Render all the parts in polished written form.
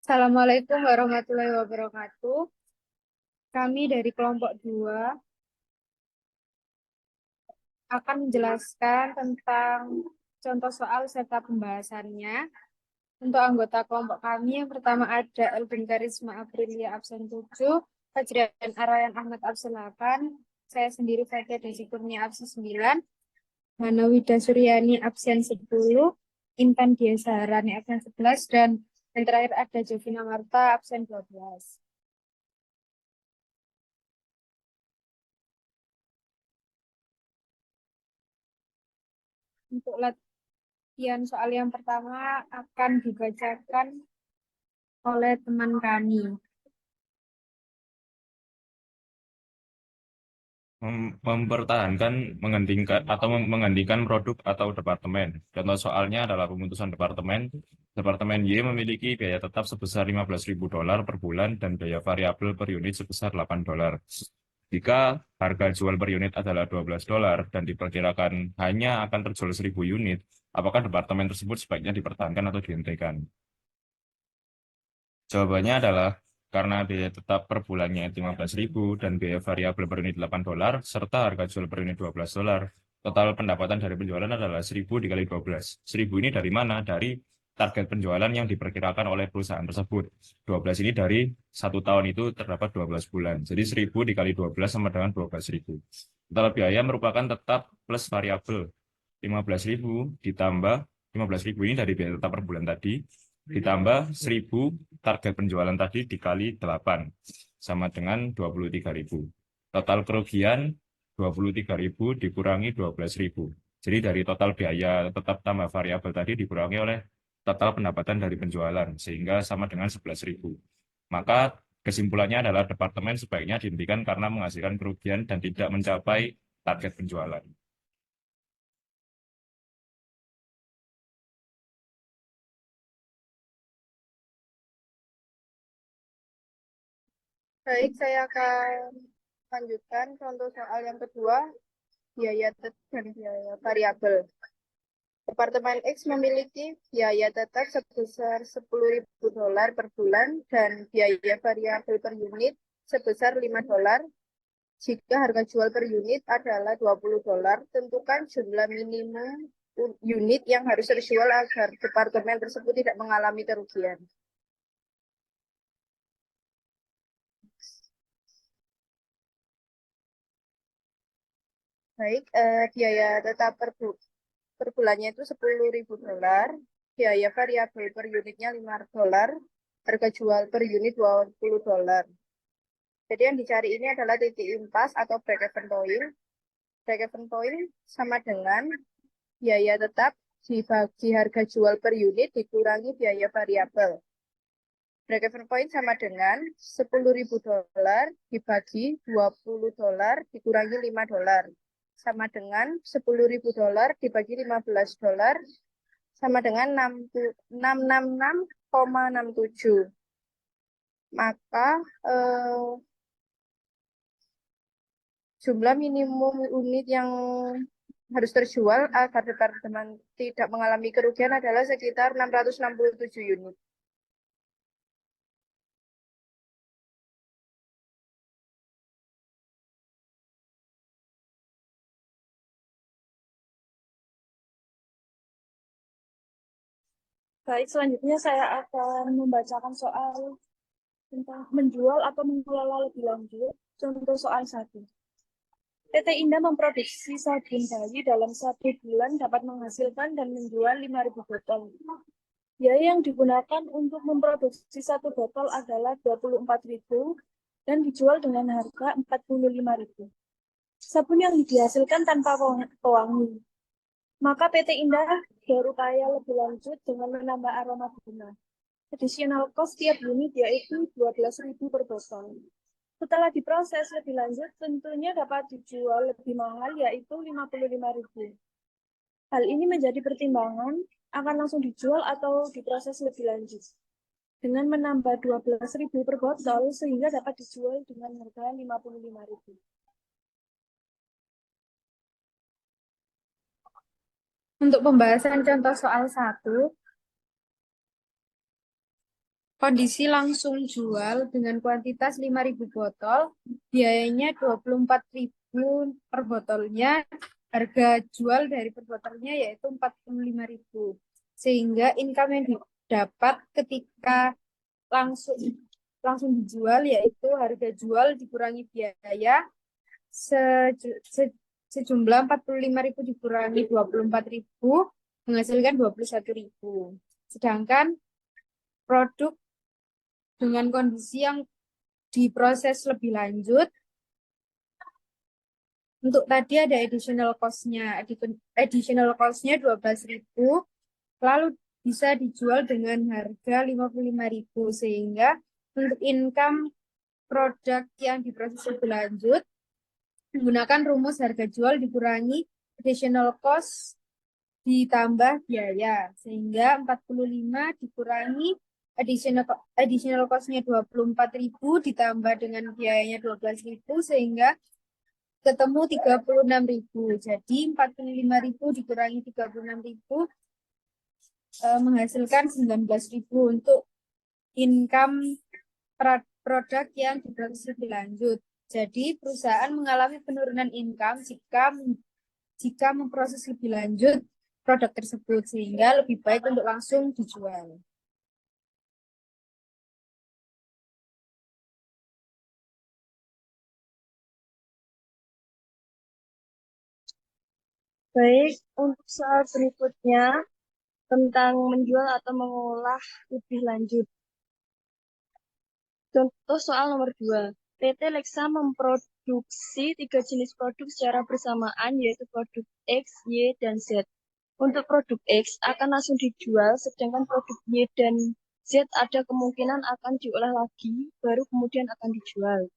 Assalamualaikum warahmatullahi wabarakatuh. Kami dari kelompok 2 akan menjelaskan tentang contoh soal serta pembahasannya. Untuk anggota kelompok kami, yang pertama ada Elvin Karisma Aprilia absen 7, Fajrian Arayan Ahmad absen 8, saya sendiri Fatia Desi Kurnia absen 9, Hana Wida Suryani absen 10, Intan Dia Saharani absen 11, dan yang terakhir ada Jovina Marta absen 12. Untuk latihan soal yang pertama akan dibacakan oleh teman kami. Mempertahankan, menggantikan atau menggantikan produk atau departemen. Contoh soalnya adalah pemutusan departemen. Departemen Y memiliki biaya tetap sebesar $15.000 per bulan dan biaya variabel per unit sebesar $8. Jika harga jual per unit adalah $12 dan diperkirakan hanya akan terjual 1.000 unit, apakah departemen tersebut sebaiknya dipertahankan atau dihentikan? Jawabannya adalah karena biaya tetap per bulannya 15.000 dan biaya variabel per unit $8, serta harga jual per unit $12. Total pendapatan dari penjualan adalah 1.000 dikali 12. 1.000 ini dari mana? Dari target penjualan yang diperkirakan oleh perusahaan tersebut. 12 ini dari satu tahun itu terdapat 12 bulan. Jadi 1.000 dikali 12 sama dengan 12.000. Total biaya merupakan tetap plus variabel. 15.000 ditambah 15.000 ini dari biaya tetap per bulan tadi, ditambah 1.000 target penjualan tadi dikali 8 sama dengan 23.000. Total kerugian 23.000 dikurangi 12.000. Jadi dari total biaya tetap tambah variabel tadi dikurangi oleh total pendapatan dari penjualan sehingga sama dengan 11.000. Maka kesimpulannya adalah departemen sebaiknya dihentikan karena menghasilkan kerugian dan tidak mencapai target penjualan. Baik, saya akan lanjutkan contoh soal yang kedua, biaya tetap dan biaya variabel. Departemen X memiliki biaya tetap sebesar $10.000 per bulan dan biaya variabel per unit sebesar $5. Jika harga jual per unit adalah $20, tentukan jumlah minimum unit yang harus terjual agar departemen tersebut tidak mengalami kerugian. Baik, biaya tetap per bulannya itu $10.000, biaya variabel per unitnya $5, harga jual per unit $20. Jadi yang dicari ini adalah titik impas atau break-even point. Break-even point sama dengan biaya tetap dibagi harga jual per unit dikurangi biaya variabel. Break-even point sama dengan $10.000 dibagi $20 dikurangi $5. Sama dengan $10.000 dibagi $15 sama dengan 666,67. Maka jumlah minimum unit yang harus terjual agar departemen tidak mengalami kerugian adalah sekitar 667 unit. Baik, selanjutnya saya akan membacakan soal tentang menjual atau mengelola lebih lanjut. Contoh soal 1. PT Indah memproduksi sabun bayi dalam 1 bulan dapat menghasilkan dan menjual 5.000 botol. Biaya yang digunakan untuk memproduksi 1 botol adalah 24.000 dan dijual dengan harga 45.000. Sabun yang dihasilkan tanpa pewangi. Maka PT Indah berupaya lebih lanjut dengan menambah aroma bunga. Additional cost tiap unit yaitu 12.000 per botol. Setelah diproses lebih lanjut, tentunya dapat dijual lebih mahal yaitu 55.000. Hal ini menjadi pertimbangan akan langsung dijual atau diproses lebih lanjut. Dengan menambah 12.000 per botol sehingga dapat dijual dengan harga 55.000. Untuk pembahasan contoh soal 1, Kondisi langsung jual dengan kuantitas 5.000 botol, biayanya 24.000 per botolnya, harga jual dari per botolnya yaitu 45.000. Sehingga income yang didapat ketika langsung langsung dijual yaitu harga jual dikurangi biaya sejumlah 45.000 dikurangi 24.000 menghasilkan 21.000. Sedangkan produk dengan kondisi yang diproses lebih lanjut, untuk tadi ada additional cost-nya. Additional cost-nya 12.000, lalu bisa dijual dengan harga 55.000, sehingga untuk income produk yang diproses lebih lanjut menggunakan rumus harga jual dikurangi additional cost ditambah biaya, sehingga 45 dikurangi additional cost-nya 24.000 ditambah dengan biayanya 12.000, sehingga ketemu 36.000. Jadi 45.000 dikurangi 36.000 menghasilkan 19.000 untuk income produk yang diproses lebih lanjut. Jadi perusahaan mengalami penurunan income jika memproses lebih lanjut produk tersebut, sehingga lebih baik untuk langsung dijual. Baik, untuk soal berikutnya tentang menjual atau mengolah lebih lanjut. Contoh soal nomor 2. PT Lexa memproduksi 3 jenis produk secara bersamaan, yaitu produk X, Y, dan Z. Untuk produk X akan langsung dijual, sedangkan produk Y dan Z ada kemungkinan akan diolah lagi, baru kemudian akan dijual.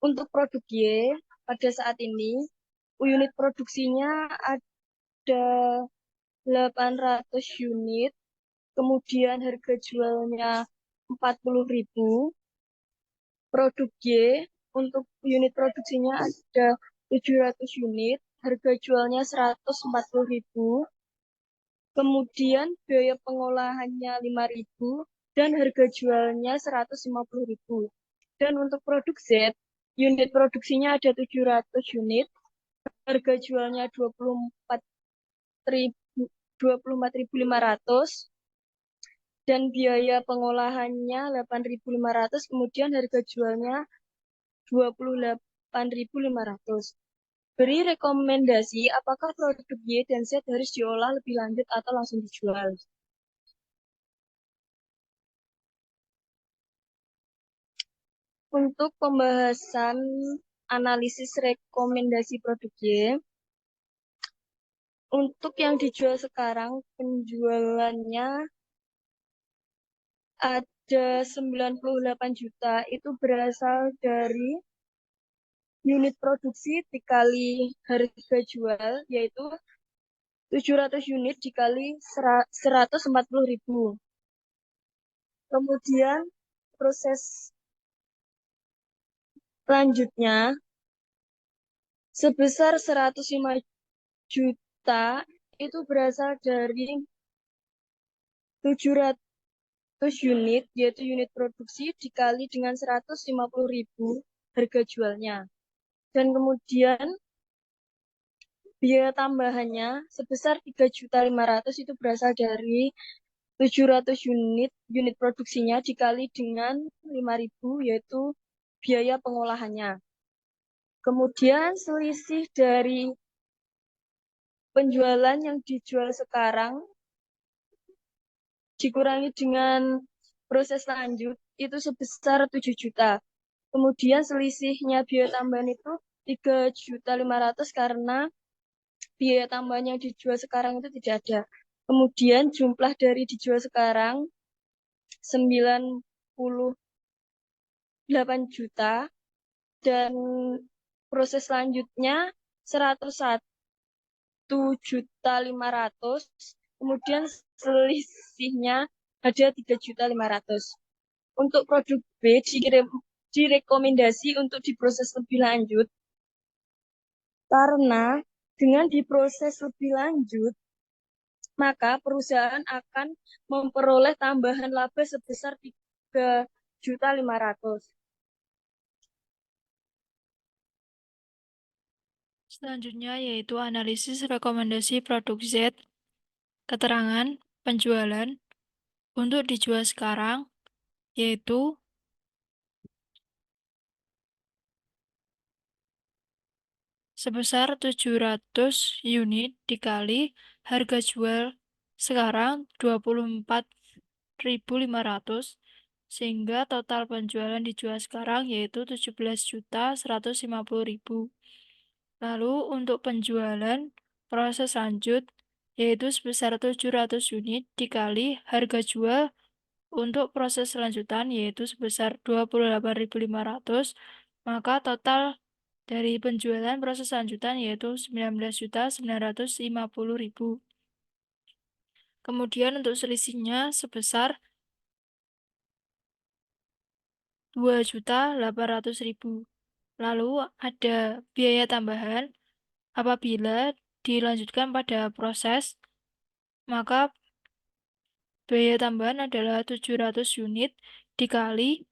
Untuk produk Y, pada saat ini, unit produksinya ada 800 unit, kemudian harga jualnya 40.000. Produk Y, untuk unit produksinya ada 700 unit, harga jualnya 140.000. Kemudian biaya pengolahannya 5.000 dan harga jualnya 150.000. Dan untuk produk Z, unit produksinya ada 700 unit, harga jualnya 24.500 dan biaya pengolahannya 8.500, kemudian harga jualnya 28.500. Beri rekomendasi apakah produk Y dan Z harus diolah lebih lanjut atau langsung dijual. Untuk pembahasan analisis rekomendasi produk Y, untuk yang dijual sekarang penjualannya ada 98 juta, itu berasal dari unit produksi dikali harga jual, yaitu 700 unit dikali 140.000. Kemudian proses selanjutnya sebesar 105 juta itu berasal dari 700 unit, yaitu unit produksi dikali dengan 150.000 harga jualnya. Dan kemudian biaya tambahannya sebesar 3.500.000 itu berasal dari 700 unit produksinya dikali dengan 5.000, yaitu biaya pengolahannya. Kemudian selisih dari penjualan yang dijual sekarang dikurangi dengan proses lanjut itu sebesar 7 juta. Kemudian selisihnya biaya tambahan itu 3.500.000 karena biaya tambahan yang dijual sekarang itu tidak ada. Kemudian jumlah dari dijual sekarang 98 juta dan proses selanjutnya 101.500.000, kemudian selisihnya ada 3.500.000. Untuk produk B direkomendasi untuk diproses lebih lanjut karena dengan diproses lebih lanjut maka perusahaan akan memperoleh tambahan laba sebesar 3.500.000. Selanjutnya yaitu analisis rekomendasi produk Z, keterangan penjualan untuk dijual sekarang, yaitu sebesar 700 unit dikali harga jual sekarang 24.500, sehingga total penjualan dijual sekarang yaitu 17.150.000. Lalu untuk penjualan proses lanjut yaitu sebesar 700 unit dikali harga jual untuk proses selanjutan yaitu sebesar 28.500, maka total dari penjualan proses lanjutan yaitu 19.950.000. Kemudian untuk selisihnya sebesar 2.800.000. Lalu ada biaya tambahan apabila dilanjutkan pada proses, maka biaya tambahan adalah 700 unit dikali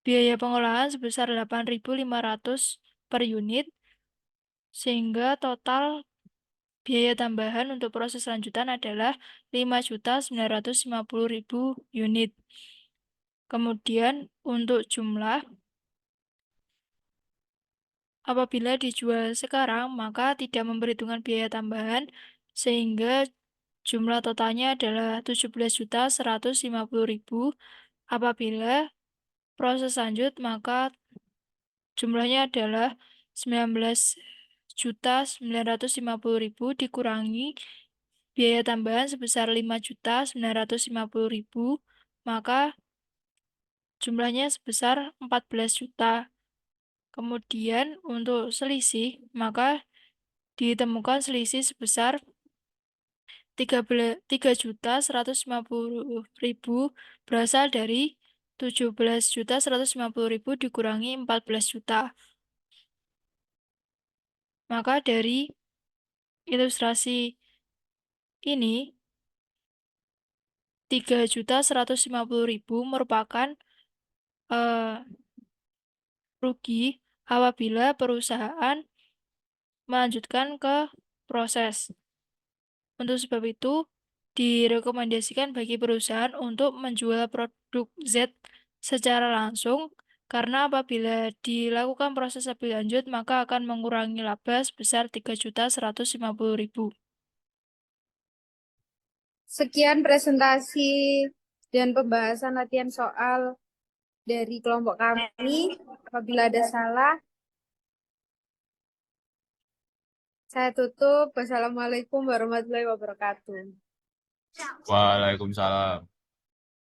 biaya pengolahan sebesar 8.500 per unit, sehingga total biaya tambahan untuk proses lanjutan adalah 5.950.000 unit. Kemudian untuk jumlah, apabila dijual sekarang, maka tidak memperhitungkan biaya tambahan, sehingga jumlah totalnya adalah 17.150.000. Apabila proses lanjut, maka jumlahnya adalah 19.950.000 dikurangi biaya tambahan sebesar 5.950.000, maka jumlahnya sebesar 14 juta. Kemudian untuk selisih, maka ditemukan selisih sebesar 3.150.000 berasal dari 17.150.000 dikurangi 14 juta. Maka dari ilustrasi ini 3.150.000 merupakan rugi apabila perusahaan melanjutkan ke proses. Untuk sebab itu, direkomendasikan bagi perusahaan untuk menjual produk Z secara langsung, karena apabila dilakukan proses lebih lanjut, maka akan mengurangi laba sebesar 3.150.000. Sekian presentasi dan pembahasan latihan soal dari kelompok kami. Apabila ada salah, saya tutup. Wassalamualaikum warahmatullahi wabarakatuh. Waalaikumsalam.